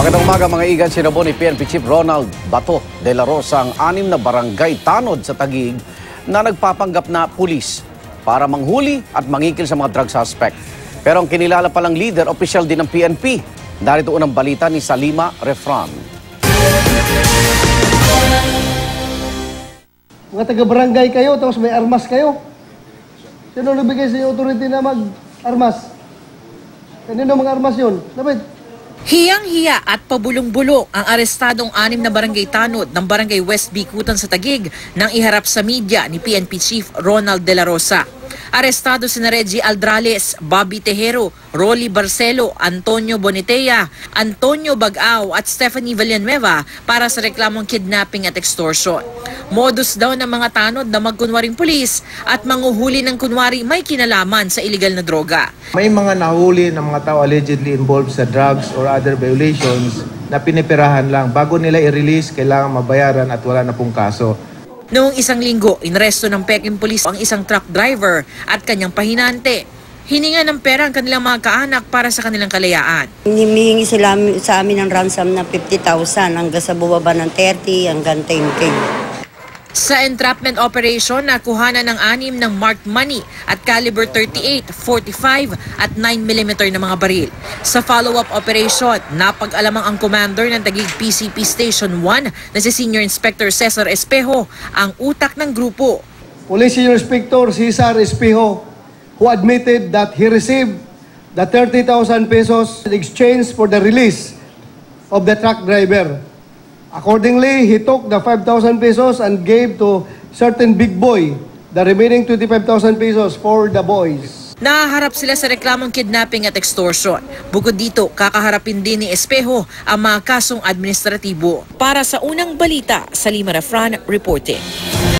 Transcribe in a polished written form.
Magandang umaga mga igan, sinabon ni PNP Chief Ronald Bato de la Rosa ang 6 na barangay tanod sa Taguig na nagpapanggap na pulis para manghuli at mangikil sa mga drug suspect. Pero ang kinilala palang leader, opisyal din ng PNP. Narito unang balita ni Salima Refran. Mga taga-barangay kayo, tapos may armas kayo. Sino nagbigay sa iyo authority na mag-armas? Kanino mga armas yun? Dapat. Hiyang-hiya at pabulong-bulong ang arestadong 6 na barangay tanod ng Barangay West Bikutan sa Taguig nang iharap sa media ni PNP Chief Ronald de la Rosa. Arestado sina Reggie Aldrales, Bobby Tejero, Rolly Barcelo, Antonio Bonitea, Antonio Bagao at Stephanie Villanueva para sa reklamong kidnapping at extortion. Modus daw ng mga tanod na magkunwaring pulis at manguhuli ng kunwari may kinalaman sa illegal na droga. May mga nahuli ng mga tao allegedly involved sa drugs or other violations na pinipirahan lang. Bago nila i-release, kailangan mabayaran at wala na pong kaso. Noong isang linggo, inresto ng Peking Police ang isang truck driver at kanyang pahinante. Hininga ng pera ang kanilang mga kaanak para sa kanilang kalayaan. Hinihingi sila sa amin ng ransom na 50,000 hanggang sa bubaba ng 30 hanggang 10K. Sa entrapment operation, nakuhanan ng 6 ng marked money at caliber 38, 45 at 9mm na mga baril. Sa follow-up operation, napag-alamang ang commander ng Taguig PCP Station 1 na si Senior Inspector Cesar Espejo ang utak ng grupo. Police Senior Inspector Cesar Espejo, who admitted that he received the 30,000 pesos in exchange for the release of the truck driver. Accordingly, he took the 5,000 pesos and gave to certain big boy the remaining 25,000 pesos for the boys. Nahaharap sila sa reklamong kidnapping at extortion. Bukod dito, kakaharapin din ni Espejo ang mga kasong administratibo. Para sa unang balita, Salima Refran reporting.